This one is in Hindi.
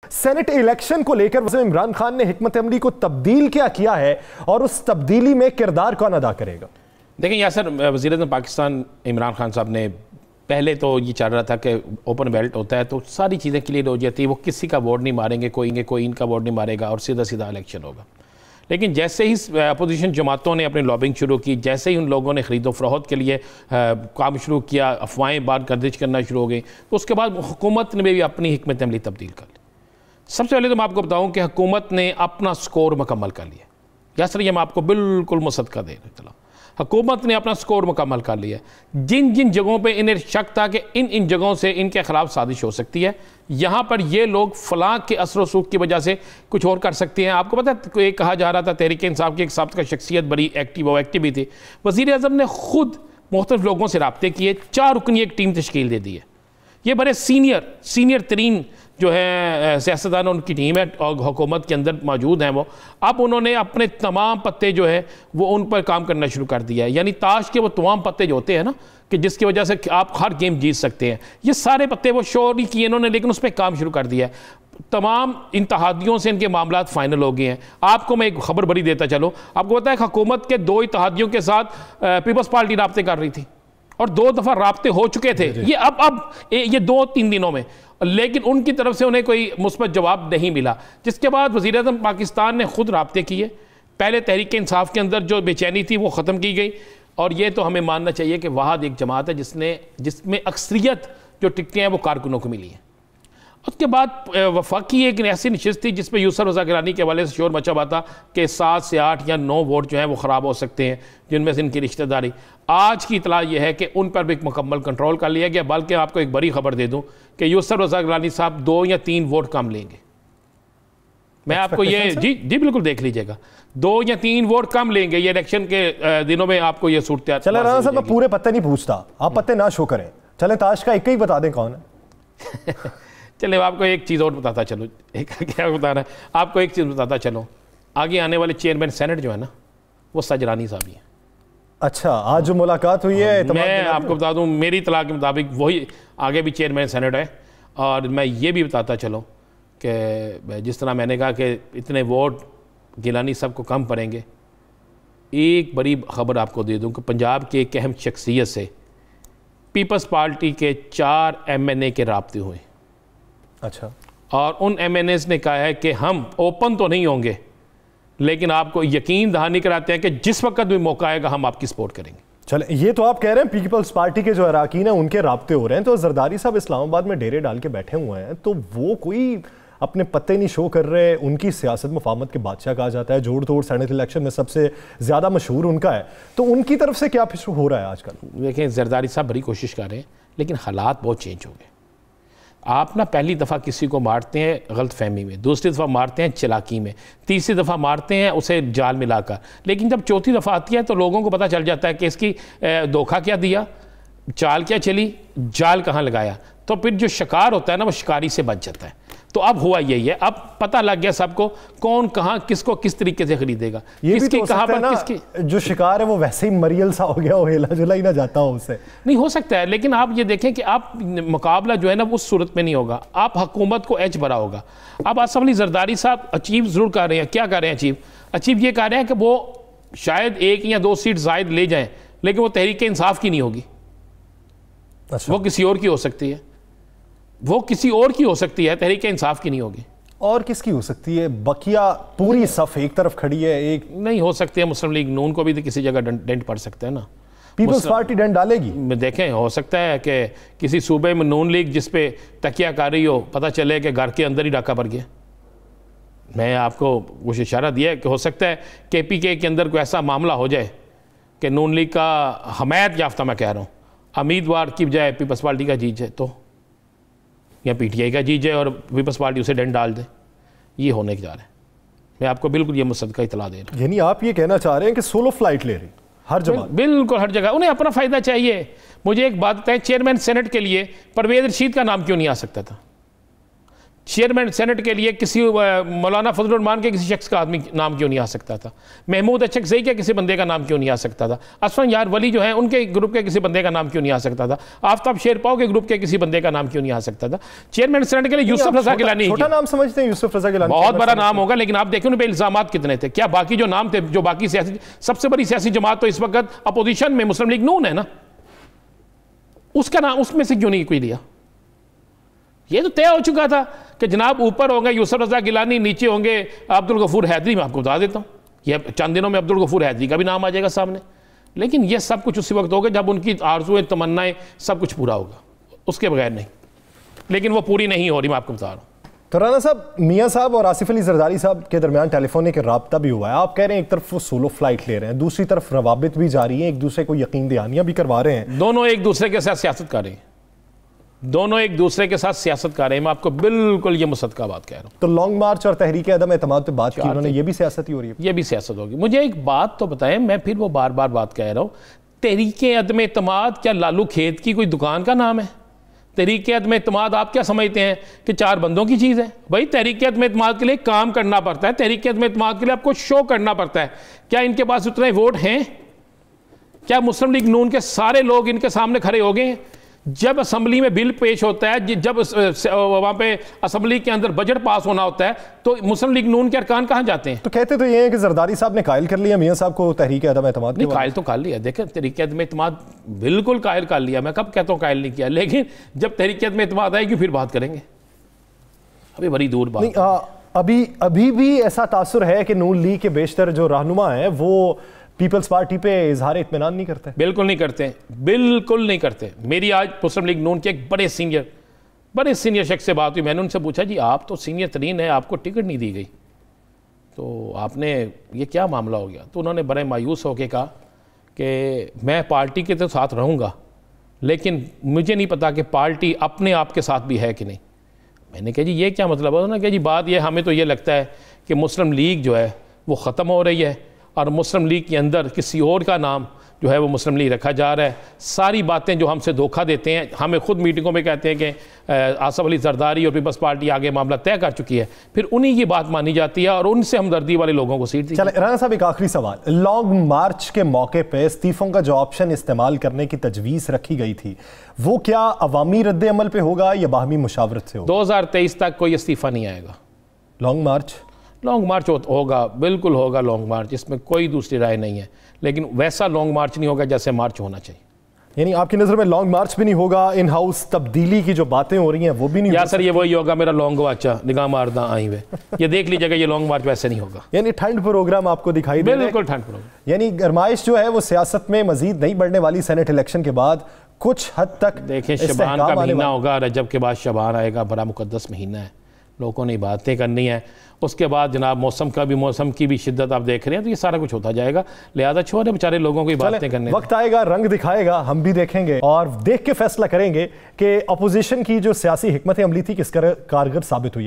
सेनेट इलेक्शन को लेकर वज़ीर इमरान खान ने हिकमत अमली को तब्दील क्या किया है और उस तब्दीली में किरदार कौन अदा करेगा? देखिए यासर, वज़ीर-ए-आज़म पाकिस्तान इमरान खान साहब ने पहले तो ये चल रहा था कि ओपन बैलेट होता है तो सारी चीज़ें क्लियर हो जाती है, वो किसी का वोट नहीं मारेंगे, कोई इनका वोट नहीं मारेगा और सीधा सीधा इलेक्शन होगा। लेकिन जैसे ही अपोजिशन जमातों ने अपनी लॉबिंग शुरू की, जैसे ही उन लोगों ने ख़रीदो फरोख्त के लिए काम शुरू किया, अफवाहें बार गर्दिश करना शुरू हो गई, तो उसके बाद हुकूमत ने भी अपनी हिकमत अमली तब्दील कर ली। सबसे पहले तो मैं आपको बताऊं कि हुकूमत ने अपना स्कोर मुकम्मल कर लिया। यासर, ये मैं आपको बिल्कुल मुसद्दक़ा दे रहा, हुकूमत ने अपना स्कोर मुकम्मल कर लिया। जिन जिन जगहों पे इन्हें शक था कि इन जगहों से इनके ख़िलाफ़ साजिश हो सकती है, यहाँ पर ये लोग फलां के असर वसूख की वजह से कुछ और कर सकते हैं। आपको पता है, एक कहा जा रहा था तहरीक इंसाफ की एक साबिक़ा शख्सियत बड़ी एक्टिव और एक्टिव भी थी, वज़ीर-ए-आज़म ने खुद मुख्तलिफ लोगों से रब्ते किए, 4 रुकनी एक टीम तश्कील दे दी है। ये बड़े सीनियर तरीन जो है सियासतदान, उनकी टीम है और हुकूमत के अंदर मौजूद हैं। वो अब उन्होंने अपने तमाम पत्ते जो है वो उन पर काम करना शुरू कर दिया है। यानी ताश के वो तमाम पत्ते जो होते हैं ना, कि जिसकी वजह से आप हर गेम जीत सकते हैं, ये सारे पत्ते वो शो नहीं किए इन्होंने, लेकिन उस पर काम शुरू कर दिया है। तमाम इत्तेहादियों से इनके मामला फाइनल हो गए हैं। आपको मैं एक खबर बड़ी देता चलो, आपको पता है हुकूमत के 2 इत्तेहादियों के साथ पीपल्स पार्टी राब्ते कर रही थी और 2 दफ़ा राब्ते हो चुके थे, ये अब ये 2-3 दिनों में, लेकिन उनकी तरफ से उन्हें कोई मुस्बत जवाब नहीं मिला। जिसके बाद वज़ीर-ए-आज़म पाकिस्तान ने खुद राब्ते किए। पहले तहरीक इंसाफ के अंदर जो बेचैनी थी वो ख़त्म की गई, और ये तो हमें मानना चाहिए कि वहाद एक जमात है जिसमें अक्सरियत जो टिकटें हैं वो कारकुनों को मिली हैं। उसके बाद वफाकी एक ऐसी नशिस्त थी जिस पर यूसुफ रज़ा गिलानी के हवाले से शोर मचा हुआ था कि 7 से 8 या 9 वोट जो हैं वो ख़राब हो सकते हैं, जिनमें से इनकी रिश्तेदारी। आज की इतला यह है कि उन पर भी मुकम्मल कंट्रोल कर लिया गया। बल्कि आपको एक बड़ी खबर दे दूं कि यूसुफ रज़ा गिलानी साहब 2 या 3 वोट कम लेंगे। मैं आपको ये जी बिल्कुल देख लीजिएगा, 2 या 3 वोट कम लेंगे ये इलेक्शन के दिनों में। आपको ये सूरत चले राना साहब, मैं पूरे पत्ते नहीं पूछता, आप पत्ते ना शो करें, चले ताश का एक ही बता दें कौन है। चले आपको एक चीज़ और बताता चलो, क्या बताना है आपको, एक चीज़ बताता चलो, आगे आने वाले चेयरमैन सेनेट जो है ना वो सजरानी साहब ही है। अच्छा, आज जो मुलाकात हुई है, मैं आपको बता दूं मेरी इत्तला के मुताबिक वही आगे भी चेयरमैन सेनेट है। और मैं ये भी बताता चलो कि जिस तरह मैंने कहा कि इतने वोट गिलानी साहब को कम पड़ेंगे, एक बड़ी खबर आपको दे दूं कि पंजाब की एक अहम शख्सियत से पीपल्स पार्टी के 4 MNA के राब्ते हुए। अच्छा, और उन MNAs ने कहा है कि हम ओपन तो नहीं होंगे, लेकिन आपको यकीन दहानी कराते हैं कि जिस वक्त भी मौका आएगा हम आपकी सपोर्ट करेंगे। चले, ये तो आप कह रहे हैं पीपल्स पार्टी के जो अरकान हैं उनके राब्ते हो रहे हैं, तो जरदारी साहब इस्लामाबाद में डेरे डाल के बैठे हुए हैं, तो वो कोई अपने पत्ते नहीं शो कर रहे। उनकी सियासत मुफाहमत के बादशाह कहा जाता है, जोड़ तोड़ सेनेट इलेक्शन में सबसे ज़्यादा मशहूर उनका है, तो उनकी तरफ से क्या हो रहा है आजकल? देखें, जरदारी साहब बड़ी कोशिश कर रहे हैं, लेकिन हालात बहुत चेंज हो गए। आप ना पहली दफ़ा किसी को मारते हैं गलत फहमी में, दूसरी दफ़ा मारते हैं चालाकी में, तीसरी दफ़ा मारते हैं उसे जाल में लाकर, लेकिन जब चौथी दफ़ा आती है तो लोगों को पता चल जाता है कि इसकी धोखा क्या दिया, चाल क्या चली, जाल कहाँ लगाया। तो फिर जो शिकार होता है ना वो शिकारी से बच जाता है। तो अब हुआ यही है, अब पता लग गया सबको कौन कहाँ किसको किस तरीके से खरीदेगा, किसकी कहाँ पर किसकी। जो शिकार है वो वैसे ही मरियल सा हो गया हो, हिला जुला ही ना जाता हो उससे। नहीं हो सकता है, लेकिन आप ये देखें कि आप मुकाबला जो है ना उस सूरत में नहीं होगा, आप हुकूमत को एज भरा होगा। अब आसफ अली जरदारी साहब अचीव ज़रूर कर रहे हैं। क्या कर रहे हैं अचीव ये कर रहे हैं कि वो शायद 1 या 2 सीट ज़ायद ले जाएं, लेकिन वो तहरीक इंसाफ की नहीं होगी। अच्छा। वो किसी और की हो सकती है, वो किसी और की हो सकती है, तहरीक इंसाफ की नहीं होगी। और किसकी हो सकती है? बकिया पूरी सफ एक तरफ खड़ी है, एक नहीं हो सकती है। मुस्लिम लीग नून को भी तो किसी जगह डेंट पड़ सकता है ना। पीपल्स पार्टी डेंट डालेगी। देखें, हो सकता है कि किसी सूबे में नून लीग जिस पे तकिया कर रही हो, पता चले कि घर के अंदर ही डाका पड़ गया। मैं आपको कुछ इशारा दिया है कि हो सकता है KPK के अंदर कोई ऐसा मामला हो जाए कि नून लीग का हमायत याफ्ता, मैं कह रहा हूँ, उम्मीदवार की बजाय पीपल्स पार्टी का जीत जाए, तो या PTI का जीत जाए और पीपल्स पार्टी उसे डेंट डाल दे। ये होने जा रहा है। मैं आपको बिल्कुल ये मुसद्दक़ा इतला दे रहा हूँ। यानी आप ये कहना चाह रहे हैं कि सोलो फ्लाइट ले रही हर जगह? बिल्कुल हर जगह उन्हें अपना फ़ायदा चाहिए। मुझे एक बात बताएं, चेयरमैन सेनेट के लिए परवेज़ रशीद का नाम क्यों नहीं आ सकता था? चेयरमैन सेनेट के लिए किसी मौलाना फजलुर रहमान के किसी शख्स का आदमी नाम क्यों नहीं आ सकता था? महमूद अचकज़ई के किसी बंदे का नाम क्यों नहीं आ सकता था? असफन यार वली जो है उनके ग्रुप के किसी बंदे का नाम क्यों नहीं आ सकता था? आफ्ताब शेरपाव के ग्रुप के किसी बंदे का नाम क्यों नहीं आ सकता था? चेयरमैन सेनेट के लिए यूसुफ रजा गिलानी, छोटा नाम समझते हैं यूसुफ रजा गिलानी, बहुत बड़ा नाम होगा, लेकिन आप देखें उन पर इल्जामात कितने थे। क्या बाकी जो नाम थे, जो बाकी सियासी, सबसे बड़ी सियासी जमात तो इस वक्त अपोजिशन में मुस्लिम लीग नून है ना, उसका नाम उसमें से क्यों नहीं कोई लिया? ये तो तय हो चुका था कि जनाब ऊपर होंगे यूसुफ रजा गिलानी, नीचे होंगे अब्दुल गफूर हैदरी। मैं आपको बता देता हूँ, ये चंद दिनों में अब्दुल गफूर हैदरी का भी नाम आ जाएगा सामने। लेकिन ये सब कुछ उसी वक्त होगा जब उनकी आरज़ुएं, तमन्नाएं, सब कुछ पूरा होगा, उसके बगैर नहीं। लेकिन वो पूरी नहीं हो रही, मैं आपको बता रहा हूँ। तो राना साहब, मियाँ साहब और आसिफ अली जरदारी साहब के दरमियान टेलीफोनिक रब्ता भी हुआ है। आप कह रहे हैं एक तरफ वो सोलो फ्लाइट ले रहे हैं, दूसरी तरफ रवाबित भी जारी है, एक दूसरे को यकीन दहानियां भी करवा रहे हैं। दोनों एक दूसरे के साथ सियासत कर रहे हैं, दोनों एक दूसरे के साथ सियासत कर रहे हैं। मैं आपको बिल्कुल ये मुसद्दका बात कह रहा हूँ। तो लॉन्ग मार्च और तहरीक अदम एतमाद पे बात की उन्होंने, ये भी सियासत ही हो रही है? ये भी सियासत होगी। मुझे एक बात तो बताएं, मैं फिर वो बार बार बात कह रहा हूँ, तहरीक अदम एतमाद क्या लालू खेत की कोई दुकान का नाम है? तहरीक अदम एतमाद आप क्या समझते हैं कि 4 बंदों की चीज़ है? भाई तहरीक अदम एतमाद के लिए काम करना पड़ता है, तहरीक अदम एतमाद के लिए आपको शो करना पड़ता है। क्या इनके पास उतने वोट हैं? क्या मुस्लिम लीग नून के सारे लोग इनके सामने खड़े हो गए? जब असम्बली में बिल पेश होता है, जब वहाँ पे असम्बली के अंदर बजट पास होना होता है, तो मुस्लिम लीग नून के अरकान कहाँ जाते हैं? तो कहते तो ये है कि जरदारी साहब ने कायल कर लिया मियाँ साहब को तहरीक अदम एतमाद। नहीं, कायल तो कर लिया। देखें, तहरीक अदम एतमाद बिल्कुल कायल कर लिया। मैं कब कहता हूँ कायल नहीं किया, लेकिन जब तहरीक अदम एतमाद आएगी फिर बात करेंगे, अभी बड़ी दूर बात। अभी भी ऐसा तासुर है कि नून लीग के बेशतर जो रहनुमा है वो पीपल्स पार्टी पे इजहार इत्मीनान नहीं करते? बिल्कुल नहीं करते, बिल्कुल नहीं करते। मेरी आज मुस्लिम लीग नून के एक बड़े सीनियर शख्स से बात हुई। मैंने उनसे पूछा, जी आप तो सीनियर तरीन है, आपको टिकट नहीं दी गई, तो आपने ये क्या मामला हो गया? तो उन्होंने बड़े मायूस होकर कहा कि मैं पार्टी के तो साथ रहूँगा, लेकिन मुझे नहीं पता कि पार्टी अपने आप के साथ भी है कि नहीं। मैंने कहा जी ये क्या मतलब है? उन्होंने कहा जी बात ये, हमें तो ये लगता है कि मुस्लिम लीग जो है वो ख़त्म हो रही है और मुस्लिम लीग के अंदर किसी और का नाम जो है वो मुस्लिम लीग रखा जा रहा है। सारी बातें जो हमसे धोखा देते हैं, हमें खुद मीटिंगों में कहते हैं कि आसिफ अली जरदारी और पीपल्स पार्टी आगे मामला तय कर चुकी है, फिर उन्हीं की बात मानी जाती है और उनसे हमदर्दी वाले लोगों को सीट दी। चले राना साहब, एक आखिरी सवाल, लॉन्ग मार्च के मौके पे इस्तीफों का जो ऑप्शन इस्तेमाल करने की तजवीज़ रखी गई थी, वो क्या अवामी रद्द अमल पे होगा या बाहमी मुशावरत से होगा? 2023 तक कोई इस्तीफा नहीं आएगा। लॉन्ग मार्च होगा, बिल्कुल होगा लॉन्ग मार्च, इसमें कोई दूसरी राय नहीं है, लेकिन वैसा लॉन्ग मार्च नहीं होगा जैसे मार्च होना चाहिए। यानी आपकी नज़र में लॉन्ग मार्च भी नहीं होगा, इन हाउस तब्दीली की जो बातें हो रही हैं वो भी नहीं? या सर ये वही होगा मेरा लॉन्ग वाचा निगाह मारदा आई हुए, ये देख लीजिएगा, ये लॉन्ग मार्च वैसे नहीं होगा। यानी ठंड प्रोग्राम आपको दिखाई दे? बिल्कुल ठंड प्रोग्राम। यानी गरमाइश जो है वो सियासत में मजीद नहीं बढ़ने वाली सेनेट इलेक्शन के बाद कुछ हद तक। देखें, शबान का महीना होगा, रजब के बाद शबान आएगा, बड़ा मुकद्दस महीना है, लोगों ने बातें करनी है। उसके बाद जनाब मौसम की भी शिद्दत आप देख रहे हैं, तो ये सारा कुछ होता जाएगा। लिहाजा छोड़े बेचारे लोगों की बातें करने, वक्त आएगा, रंग दिखाएगा, हम भी देखेंगे और देख के फैसला करेंगे कि अपोजिशन की जो सियासी हिकमत अमली थी किस कारगर साबित हुई।